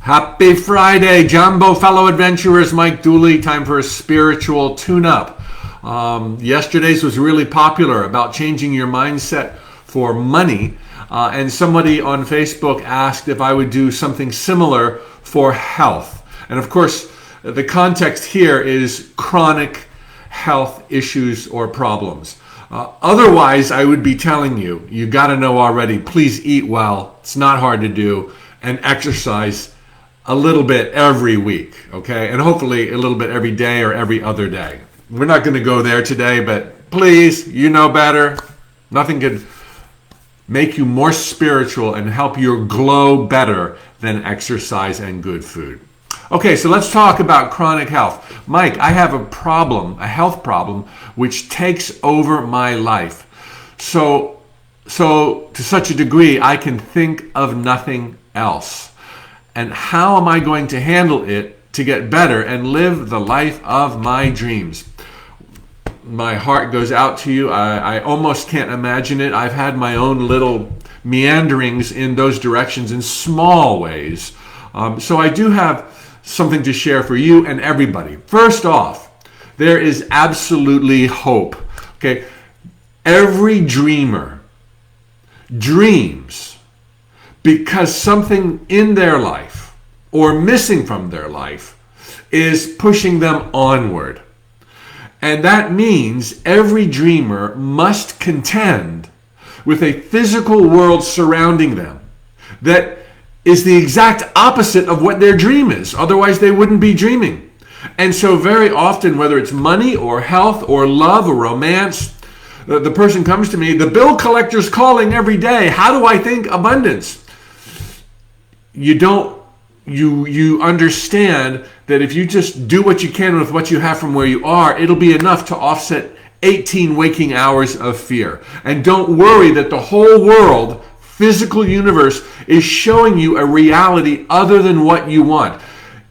Happy Friday, Jumbo fellow adventurers. Mike Dooley. Time for a spiritual tune-up. Yesterday's was really popular about changing your mindset for money. And somebody on Facebook asked if I would do something similar for health. And of course, the context here is chronic health issues or problems. Otherwise, I would be telling you, you got to know already, please eat well. It's not hard to do. And exercise a little bit every week, okay? And hopefully a little bit every day or every other day. We're not going to go there today, but please, you know better. Nothing could make you more spiritual and help you glow better than exercise and good food. Okay, so let's talk about chronic health. Mike, I have a problem, a health problem, which takes over my life. So to such a degree, I can think of nothing else. And how am I going to handle it to get better and live the life of my dreams? My heart goes out to you. I almost can't imagine it. I've had my own little meanderings in those directions in small ways. So I do have something to share for you and everybody. First off, there is absolutely hope. Okay, every dreamer dreams because something in their life or missing from their life is pushing them onward. And that means every dreamer must contend with a physical world surrounding them that is the exact opposite of what their dream is. Otherwise, they wouldn't be dreaming. And so very often, whether it's money or health or love or romance, the person comes to me, the bill collector's calling every day. How do I think abundance? You understand that if you just do what you can with what you have from where you are, it'll be enough to offset 18 waking hours of fear. And don't worry that the whole world, physical universe, is showing you a reality other than what you want.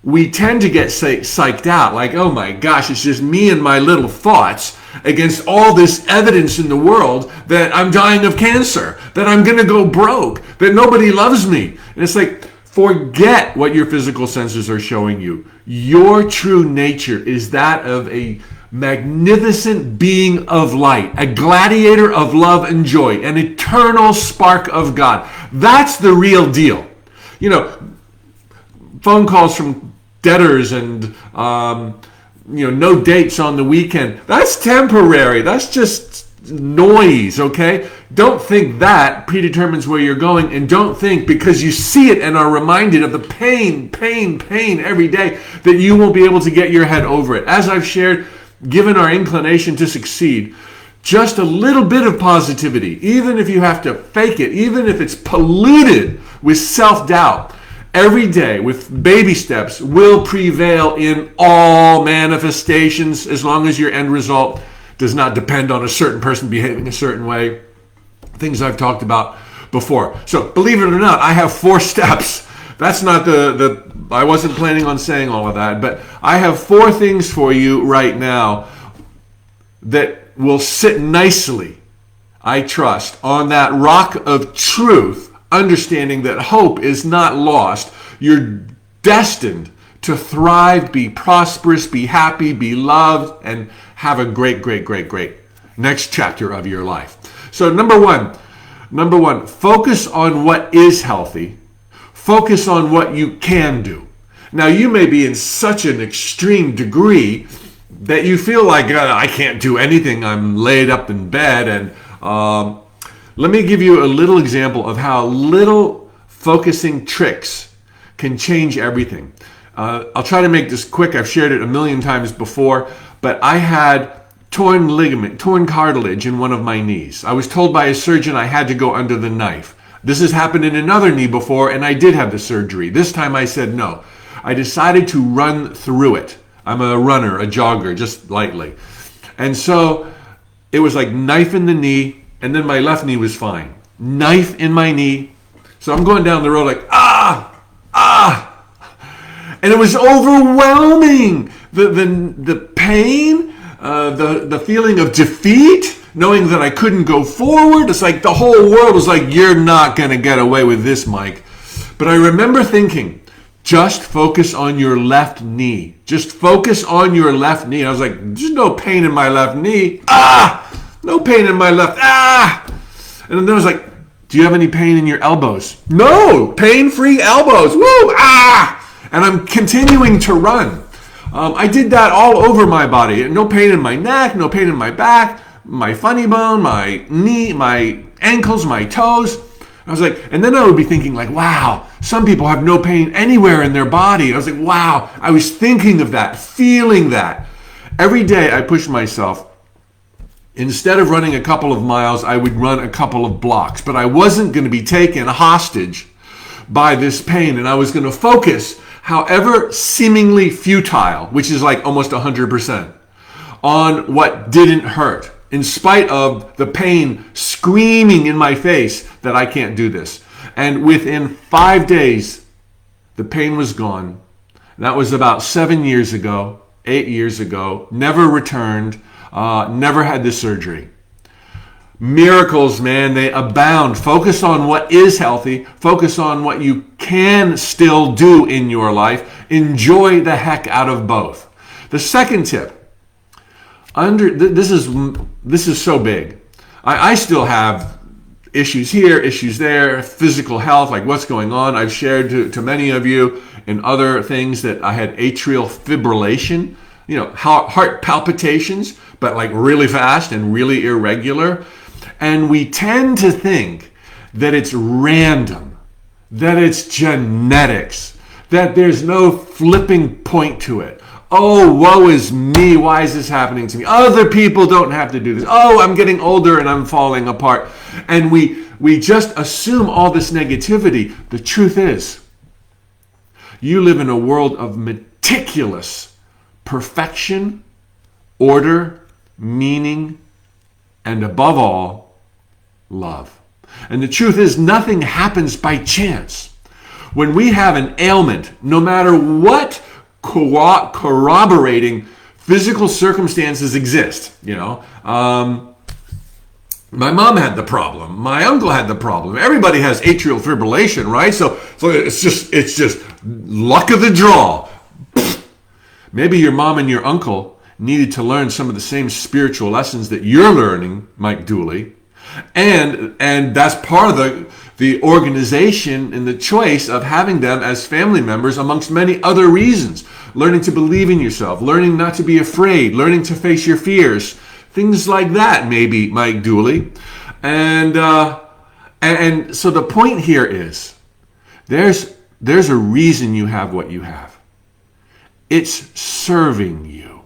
We tend to get psyched out, like, oh my gosh, it's just me and my little thoughts against all this evidence in the world that I'm dying of cancer, that I'm going to go broke, that nobody loves me. And it's like, forget what your physical senses are showing you. Your true nature is that of a magnificent being of light, a gladiator of love and joy, an eternal spark of God. That's the real deal. You know, phone calls from debtors and no dates on the weekend. That's temporary. That's just noise, okay? Don't think that predetermines where you're going, and don't think because you see it and are reminded of the pain every day that you won't be able to get your head over it. As I've shared, given our inclination to succeed, just a little bit of positivity, even if you have to fake it, even if it's polluted with self-doubt, every day with baby steps will prevail in all manifestations as long as your end result does not depend on a certain person behaving a certain way. Things I've talked about before. So believe it or not, I have 4 steps. That's not I wasn't planning on saying all of that, but I have 4 things for you right now that will sit nicely, I trust, on that rock of truth, understanding that hope is not lost. You're destined to thrive, be prosperous, be happy, be loved, and have a great next chapter of your life. So number one, focus on what is healthy. Focus on what you can do. Now, you may be in such an extreme degree that you feel like, I can't do anything. I'm laid up in bed. And let me give you a little example of how little focusing tricks can change everything. I'll try to make this quick. I've shared it a million times before, but I had torn cartilage in one of my knees. I was told by a surgeon I had to go under the knife. This has happened in another knee before, and I did have the surgery. This time I said no. I decided to run through it. I'm a runner, a jogger, just lightly. And so it was like knife in the knee, and then my left knee was fine. Knife in my knee. So I'm going down the road like, and it was overwhelming. The pain, the feeling of defeat, knowing that I couldn't go forward. It's like the whole world was like, you're not going to get away with this, Mike. But I remember thinking, Just focus on your left knee. Just focus on your left knee. I was like, there's no pain in my left knee. No pain in my left. And then I was like, do you have any pain in your elbows? No, pain-free elbows. Woo! And I'm continuing to run. I did that all over my body. No pain in my neck, no pain in my back, my funny bone, my knee, my ankles, my toes. I was like, and then I would be thinking like, wow, some people have no pain anywhere in their body. And I was like, wow, I was thinking of that, feeling that. Every day I pushed myself. Instead of running a couple of miles, I would run a couple of blocks. But I wasn't going to be taken hostage by this pain. And I was going to focus, however seemingly futile, which is like almost 100%, on what didn't hurt, in spite of the pain screaming in my face that I can't do this. And within 5 days, the pain was gone. That was about 7 years ago, 8 years ago, never returned, never had the surgery. Miracles, man, they abound. Focus on what is healthy. Focus on what you can still do in your life. Enjoy the heck out of both. The second tip, this is so big. I still have issues here, issues there, physical health, like what's going on. I've shared to many of you in other things that I had atrial fibrillation, heart palpitations, but like really fast and really irregular. And we tend to think that it's random, that it's genetics, that there's no flipping point to it. Oh, woe is me. Why is this happening to me? Other people don't have to do this. Oh, I'm getting older and I'm falling apart. And we just assume all this negativity. The truth is, you live in a world of meticulous perfection, order, meaning, and above all, love. And the truth is, nothing happens by chance. When we have an ailment, no matter what corroborating physical circumstances exist, my mom had the problem, my uncle had the problem, everybody has atrial fibrillation, right? So it's just luck of the draw. Maybe your mom and your uncle needed to learn some of the same spiritual lessons that you're learning, Mike Dooley, and that's part of the organization and the choice of having them as family members, amongst many other reasons. Learning to believe in yourself, learning not to be afraid, learning to face your fears, things like that, maybe, Mike Dooley. And so the point here is, there's a reason you have what you have. It's serving you.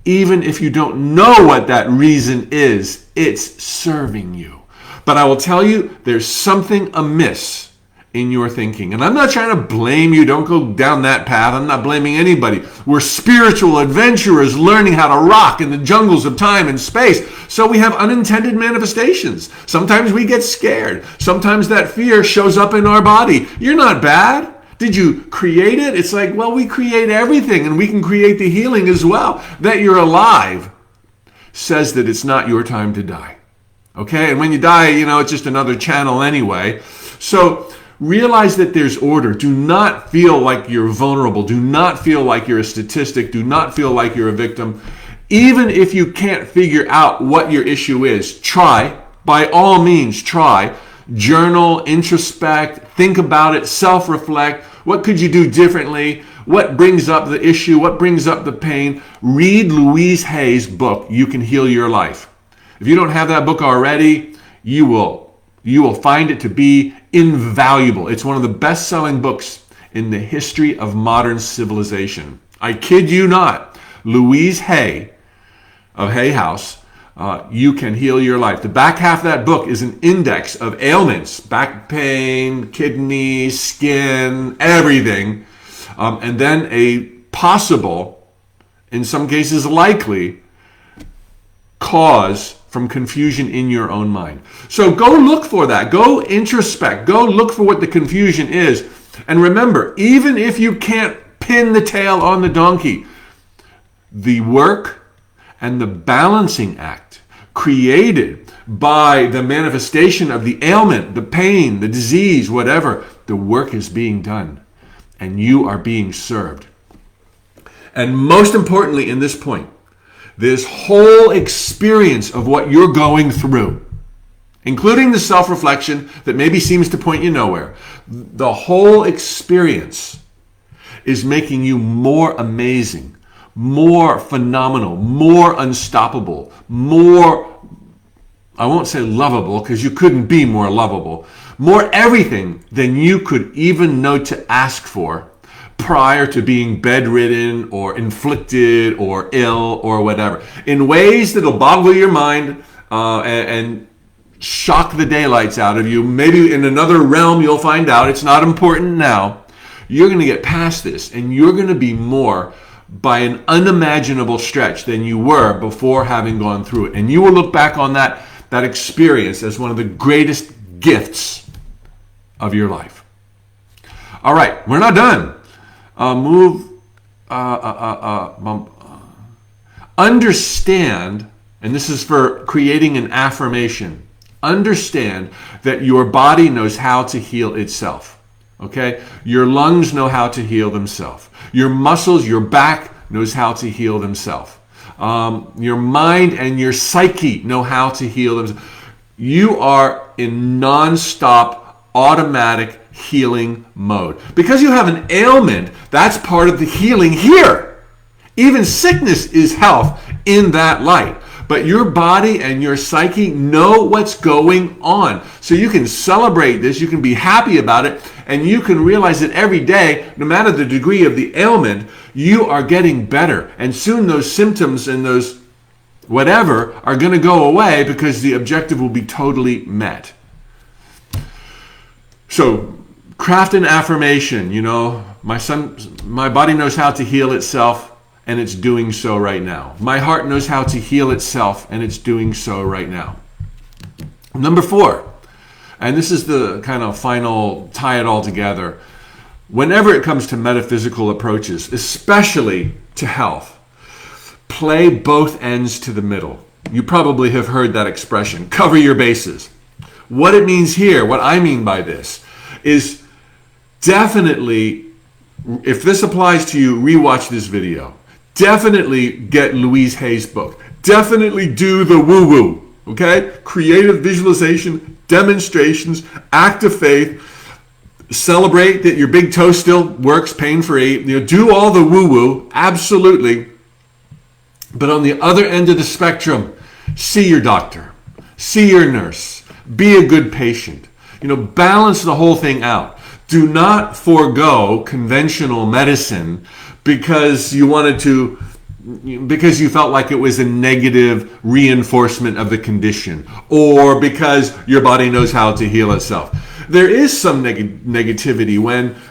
Even if you don't know what that reason is, it's serving you. But I will tell you, there's something amiss in your thinking. And I'm not trying to blame you. Don't go down that path. I'm not blaming anybody. We're spiritual adventurers learning how to rock in the jungles of time and space. So we have unintended manifestations. Sometimes we get scared. Sometimes that fear shows up in our body. You're not bad. Did you create it? It's like, well, we create everything, and we can create the healing as well. That you're alive says that it's not your time to die. Okay? And when you die, it's just another channel anyway. So realize that there's order. Do not feel like you're vulnerable. Do not feel like you're a statistic. Do not feel like you're a victim. Even if you can't figure out what your issue is, try. By all means, try. Journal, introspect, think about it, self-reflect. What could you do differently? What brings up the issue? What brings up the pain? Read Louise Hay's book, You Can Heal Your Life. If you don't have that book already, you will find it to be invaluable. It's one of the best-selling books in the history of modern civilization. I kid you not. Louise Hay of Hay House, You Can Heal Your Life. The back half of that book is an index of ailments, back pain, kidneys, skin, everything. And then a possible, in some cases likely, cause from confusion in your own mind. So go look for that. Go introspect. Go look for what the confusion is. And remember, even if you can't pin the tail on the donkey, the work and the balancing act created by the manifestation of the ailment, the pain, the disease, whatever, the work is being done. and you are being served. And most importantly, in this point, this whole experience of what you're going through, including the self-reflection that maybe seems to point you nowhere, the whole experience is making you more amazing, more phenomenal, more unstoppable, more, I won't say lovable because you couldn't be more lovable, more everything than you could even know to ask for prior to being bedridden or inflicted or ill or whatever, in ways that'll boggle your mind and shock the daylights out of you. Maybe in another realm you'll find out it's not important now. You're going to get past this, and you're going to be more by an unimaginable stretch than you were before having gone through it. And you will look back on that experience as one of the greatest gifts of your life. All right, we're not done. Understand, and this is for creating an affirmation, understand that your body knows how to heal itself. Okay? Your lungs know how to heal themselves. Your muscles, your back knows how to heal themselves. Your mind and your psyche know how to heal themselves. You are in non-stop, automatic healing mode. Because you have an ailment, that's part of the healing here. Even sickness is health in that light. But your body and your psyche know what's going on. So you can celebrate this, you can be happy about it, and you can realize that every day, no matter the degree of the ailment, you are getting better. And soon those symptoms and those whatever are going to go away because the objective will be totally met. So craft an affirmation. My body knows how to heal itself, and it's doing so right now. My heart knows how to heal itself, and it's doing so right now. Number 4, and this is the kind of final tie it all together. Whenever it comes to metaphysical approaches, especially to health, play both ends to the middle. You probably have heard that expression, cover your bases. What it means here, what I mean by this, is definitely, if this applies to you, rewatch this video. Definitely get Louise Hay's book. Definitely do the woo-woo, okay? Creative visualization, demonstrations, act of faith. Celebrate that your big toe still works pain-free. Do all the woo-woo, absolutely. But on the other end of the spectrum, see your doctor. See your nurse. Be a good patient. Balance the whole thing out. Do not forego conventional medicine because you felt like it was a negative reinforcement of the condition, or because your body knows how to heal itself. There is some negativity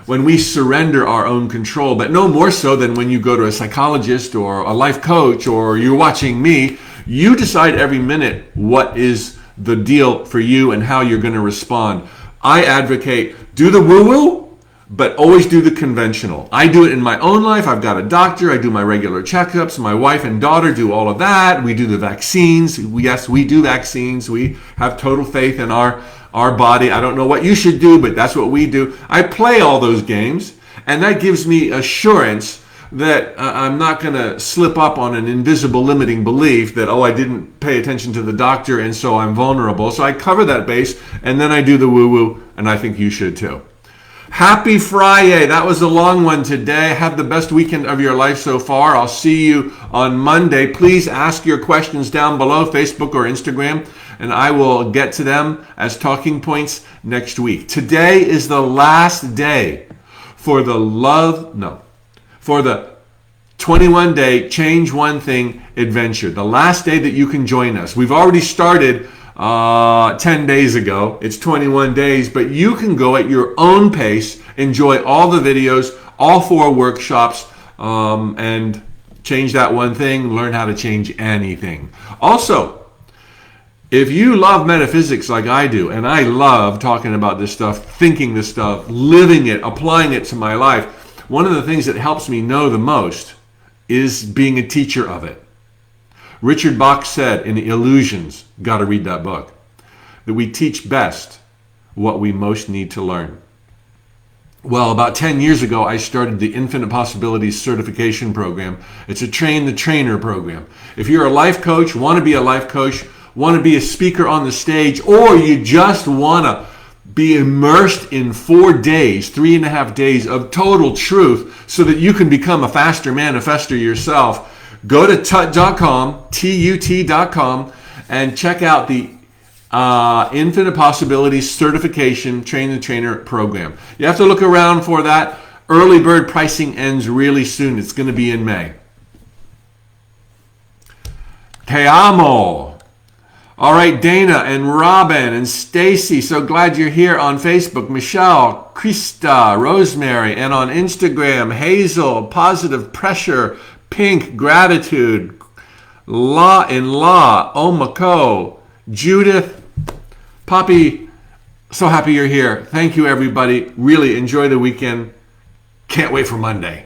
when we surrender our own control, but no more so than when you go to a psychologist or a life coach, or you're watching me. You decide every minute what is the deal for you and how you're going to respond. I advocate do the woo-woo, but always do the conventional. I do it in my own life. I've got a doctor. I do my regular checkups. My wife and daughter do all of that. We do the vaccines. Yes, we do vaccines. We have total faith in our body. I don't know what you should do, but that's what we do. I play all those games, and that gives me assurance that I'm not going to slip up on an invisible limiting belief that, I didn't pay attention to the doctor and so I'm vulnerable. So I cover that base, and then I do the woo-woo, and I think you should too. Happy Friday. That was a long one today. Have the best weekend of your life so far. I'll see you on Monday. Please ask your questions down below, Facebook or Instagram, and I will get to them as talking points next week. Today is the last day for the 21-day Change One Thing adventure. The last day that you can join us. We've already started 10 days ago. It's 21 days, but you can go at your own pace, enjoy all the videos, all 4 workshops, and change that one thing, learn how to change anything. Also, if you love metaphysics like I do, and I love talking about this stuff, thinking this stuff, living it, applying it to my life, one of the things that helps me know the most is being a teacher of it. Richard Bach said in Illusions, got to read that book, that we teach best what we most need to learn. Well, about 10 years ago, I started the Infinite Possibilities Certification Program. It's a train the trainer program. If you're a life coach, want to be a life coach, want to be a speaker on the stage, or you just want to be immersed in 4 days, 3.5 days of total truth so that you can become a faster manifester yourself, go to tut.com, TUT.com, and check out the Infinite Possibilities Certification Train the Trainer program. You have to look around for that. Early bird pricing ends really soon. It's going to be in May. Te amo. All right, Dana and Robin and Stacy, so glad you're here on Facebook. Michelle, Krista, Rosemary, and on Instagram, Hazel, Positive Pressure, Pink, Gratitude, Law in Law, Omako, Judith, Poppy, so happy you're here. Thank you, everybody. Really enjoy the weekend. Can't wait for Monday.